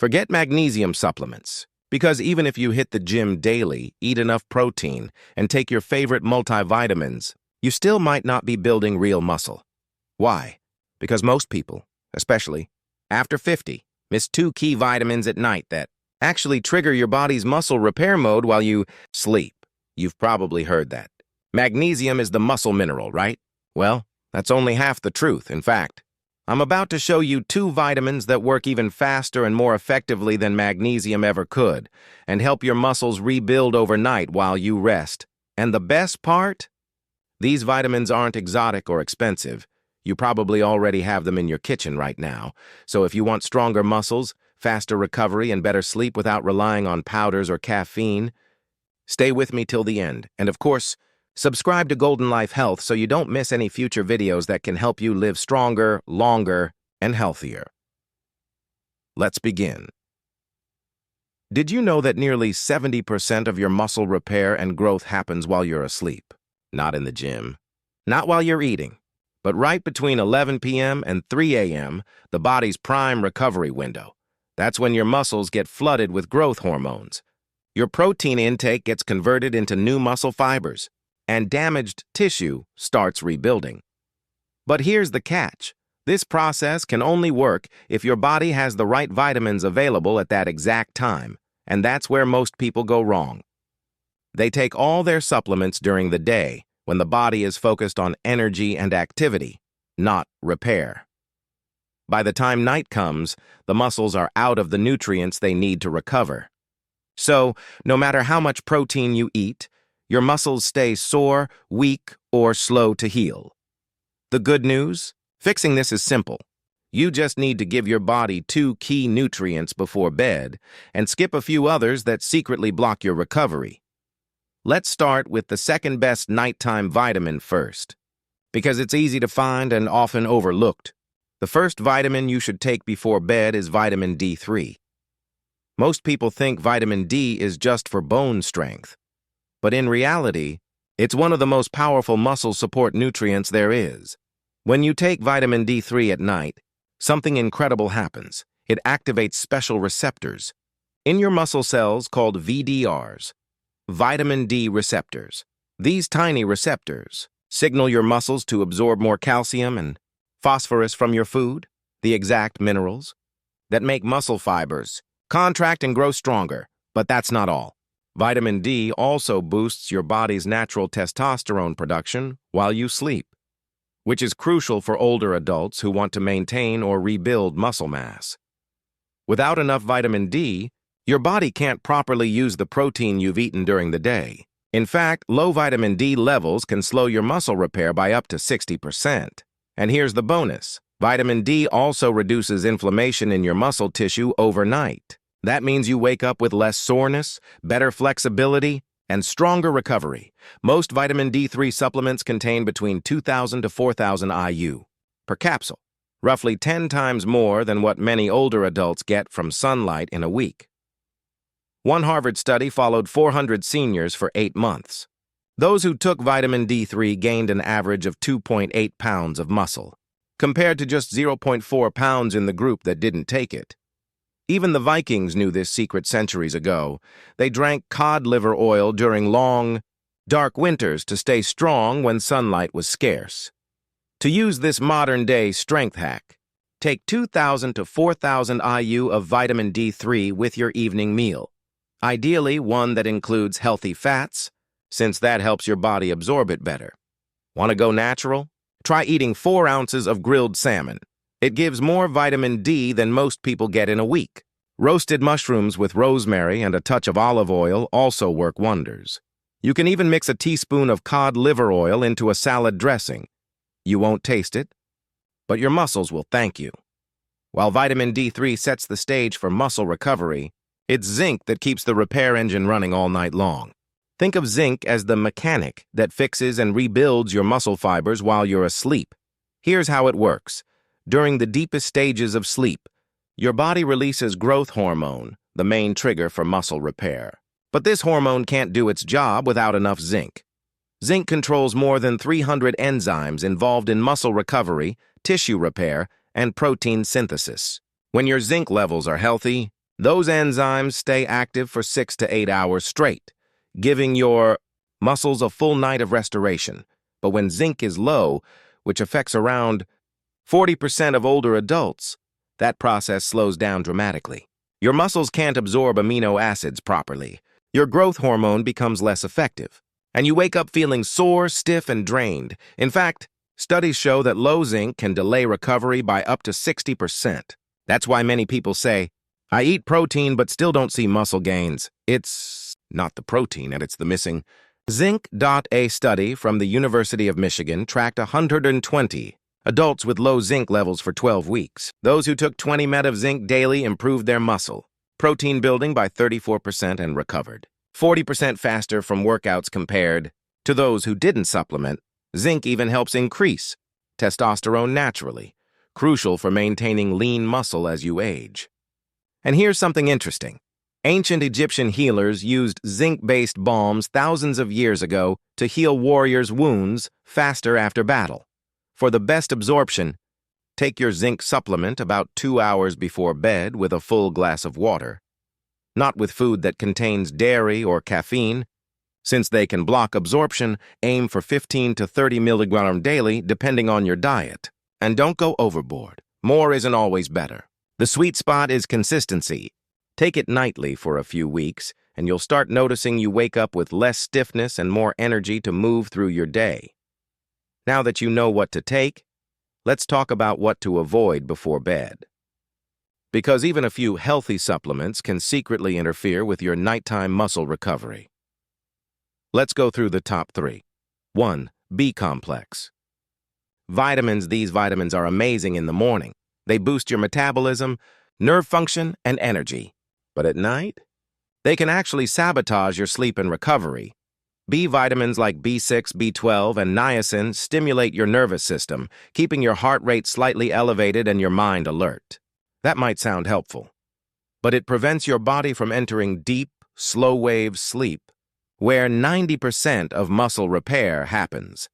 Forget magnesium supplements, because even if you hit the gym daily, eat enough protein, and take your favorite multivitamins, you still might not be building real muscle. Why? Because most people, especially after 50, miss two key vitamins at night that actually trigger your body's muscle repair mode while you sleep. You've probably heard that. Magnesium is the muscle mineral, right? Well, that's only half the truth, in fact. I'm about to show you two vitamins that work even faster and more effectively than magnesium ever could, and help your muscles rebuild overnight while you rest. And the best part? These vitamins aren't exotic or expensive. You probably already have them in your kitchen right now. So if you want stronger muscles, faster recovery, and better sleep without relying on powders or caffeine, stay with me till the end. And of course, subscribe to Golden Life Health so you don't miss any future videos that can help you live stronger, longer, and healthier. Let's begin. Did you know that nearly 70% of your muscle repair and growth happens while you're asleep? Not in the gym, not while you're eating, but right between 11 p.m. and 3 a.m., the body's prime recovery window. That's when your muscles get flooded with growth hormones. Your protein intake gets converted into new muscle fibers, and damaged tissue starts rebuilding. But here's the catch. This process can only work if your body has the right vitamins available at that exact time, and that's where most people go wrong. They take all their supplements during the day when the body is focused on energy and activity, not repair. By the time night comes, the muscles are out of the nutrients they need to recover. So, no matter how much protein you eat, your muscles stay sore, weak, or slow to heal. The good news? Fixing this is simple. You just need to give your body two key nutrients before bed and skip a few others that secretly block your recovery. Let's start with the second best nighttime vitamin first, because it's easy to find and often overlooked. The first vitamin you should take before bed is vitamin D3. Most people think vitamin D is just for bone strength. But in reality, it's one of the most powerful muscle support nutrients there is. When you take vitamin D3 at night, something incredible happens. It activates special receptors in your muscle cells called VDRs, vitamin D receptors. These tiny receptors signal your muscles to absorb more calcium and phosphorus from your food, the exact minerals that make muscle fibers contract and grow stronger. But that's not all. Vitamin D also boosts your body's natural testosterone production while you sleep, which is crucial for older adults who want to maintain or rebuild muscle mass. Without enough vitamin D, your body can't properly use the protein you've eaten during the day. In fact, low vitamin D levels can slow your muscle repair by up to 60%. And here's the bonus. Vitamin D also reduces inflammation in your muscle tissue overnight. That means you wake up with less soreness, better flexibility, and stronger recovery. Most vitamin D3 supplements contain between 2,000 to 4,000 IU per capsule, roughly 10 times more than what many older adults get from sunlight in a week. One Harvard study followed 400 seniors for 8 months. Those who took vitamin D3 gained an average of 2.8 pounds of muscle, compared to just 0.4 pounds in the group that didn't take it. Even the Vikings knew this secret centuries ago. They drank cod liver oil during long, dark winters to stay strong when sunlight was scarce. To use this modern-day strength hack, take 2,000 to 4,000 IU of vitamin D3 with your evening meal. Ideally, one that includes healthy fats, since that helps your body absorb it better. Want to go natural? Try eating 4 ounces of grilled salmon. It gives more vitamin D than most people get in a week. Roasted mushrooms with rosemary and a touch of olive oil also work wonders. You can even mix a teaspoon of cod liver oil into a salad dressing. You won't taste it, but your muscles will thank you. While vitamin D3 sets the stage for muscle recovery, it's zinc that keeps the repair engine running all night long. Think of zinc as the mechanic that fixes and rebuilds your muscle fibers while you're asleep. Here's how it works. During the deepest stages of sleep, your body releases growth hormone, the main trigger for muscle repair. But this hormone can't do its job without enough zinc. Zinc controls more than 300 enzymes involved in muscle recovery, tissue repair, and protein synthesis. When your zinc levels are healthy, Those enzymes stay active for 6 to 8 hours straight, giving your muscles a full night of restoration. But when zinc is low, which affects around 40% of older adults, that process slows down dramatically. Your muscles can't absorb amino acids properly. Your growth hormone becomes less effective, and you wake up feeling sore, stiff, and drained. In fact, studies show that low zinc can delay recovery by up to 60%. That's why many people say, I eat protein but still don't see muscle gains. It's not the protein, and it's the missing zinc. A study from the University of Michigan tracked 120 adults with low zinc levels for 12 weeks. Those who took 20 mg of zinc daily improved their muscle protein building by 34% and recovered 40% faster from workouts compared to those who didn't supplement. Zinc even helps increase testosterone naturally, crucial for maintaining lean muscle as you age. And here's something interesting. Ancient Egyptian healers used zinc-based balms thousands of years ago to heal warriors' wounds faster after battle. For the best absorption, take your zinc supplement about 2 hours before bed with a full glass of water. Not with food that contains dairy or caffeine. Since they can block absorption, aim for 15 to 30 milligrams daily depending on your diet. And don't go overboard. More isn't always better. The sweet spot is consistency. Take it nightly for a few weeks, and you'll start noticing you wake up with less stiffness and more energy to move through your day. Now that you know what to take, let's talk about what to avoid before bed. Because even a few healthy supplements can secretly interfere with your nighttime muscle recovery. Let's go through the top 3. 1. B-complex. Vitamins. These vitamins are amazing in the morning. They boost your metabolism, nerve function, and energy. But at night, they can actually sabotage your sleep and recovery. B vitamins like B6, B12, and niacin stimulate your nervous system, keeping your heart rate slightly elevated and your mind alert. That might sound helpful, but it prevents your body from entering deep, slow-wave sleep, where 90% of muscle repair happens.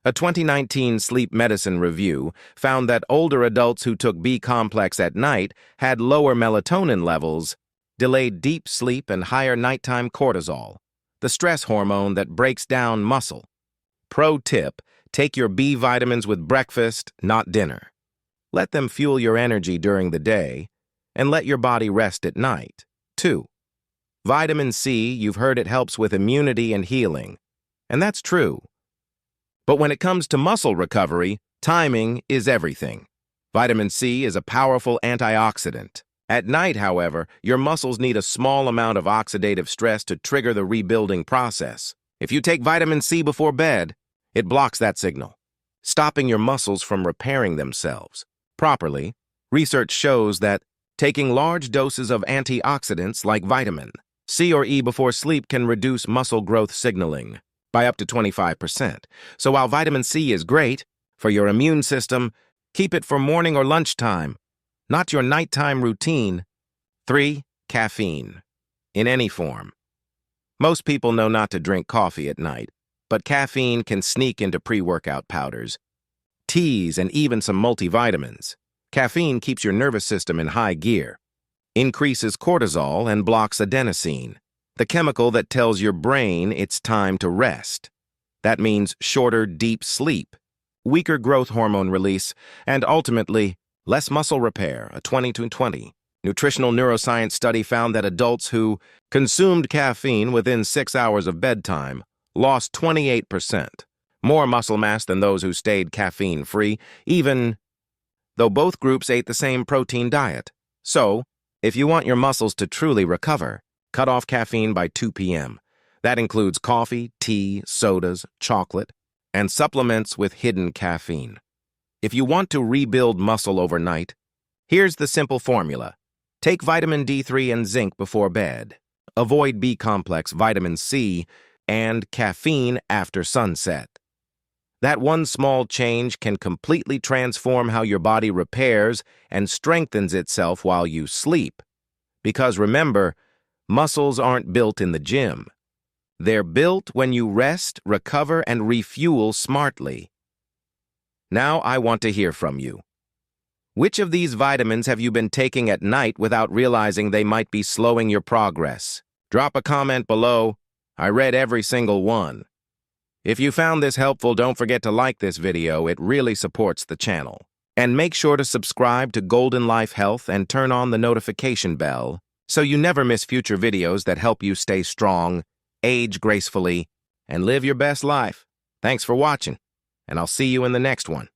A 2019 sleep medicine review found that older adults who took B-complex at night had lower melatonin levels, delayed deep sleep, and higher nighttime cortisol, the stress hormone that breaks down muscle. Pro tip, take your B vitamins with breakfast, not dinner. Let them fuel your energy during the day, and let your body rest at night. 2. Vitamin C. You've heard it helps with immunity and healing, and that's true. But when it comes to muscle recovery, timing is everything. Vitamin C is a powerful antioxidant. At night, however, your muscles need a small amount of oxidative stress to trigger the rebuilding process. If you take vitamin C before bed, it blocks that signal, stopping your muscles from repairing themselves properly. Research shows that taking large doses of antioxidants like vitamin C or E before sleep can reduce muscle growth signaling by up to 25%. So while vitamin C is great for your immune system, keep it for morning or lunchtime, not your nighttime routine. 3. Caffeine. In any form. Most people know not to drink coffee at night, but caffeine can sneak into pre-workout powders, teas, and even some multivitamins. Caffeine keeps your nervous system in high gear, increases cortisol, and blocks adenosine, the chemical that tells your brain it's time to rest. That means shorter, deep sleep, weaker growth hormone release, and ultimately, less muscle repair. A 2020 nutritional neuroscience study found that adults who consumed caffeine within 6 hours of bedtime lost 28% more muscle mass than those who stayed caffeine-free, even though both groups ate the same protein diet. So, if you want your muscles to truly recover, cut off caffeine by 2 p.m. That includes coffee, tea, sodas, chocolate, and supplements with hidden caffeine. If you want to rebuild muscle overnight, here's the simple formula. Take vitamin D3 and zinc before bed. Avoid B-complex, vitamin C, and caffeine after sunset. That one small change can completely transform how your body repairs and strengthens itself while you sleep. Because remember, muscles aren't built in the gym. They're built when you rest, recover, and refuel smartly. Now I want to hear from you. Which of these vitamins have you been taking at night without realizing they might be slowing your progress? Drop a comment below. I read every single one. If you found this helpful, don't forget to like this video. It really supports the channel. And make sure to subscribe to Golden Life Health and turn on the notification bell so you never miss future videos that help you stay strong, age gracefully, and live your best life. Thanks for watching, and I'll see you in the next one.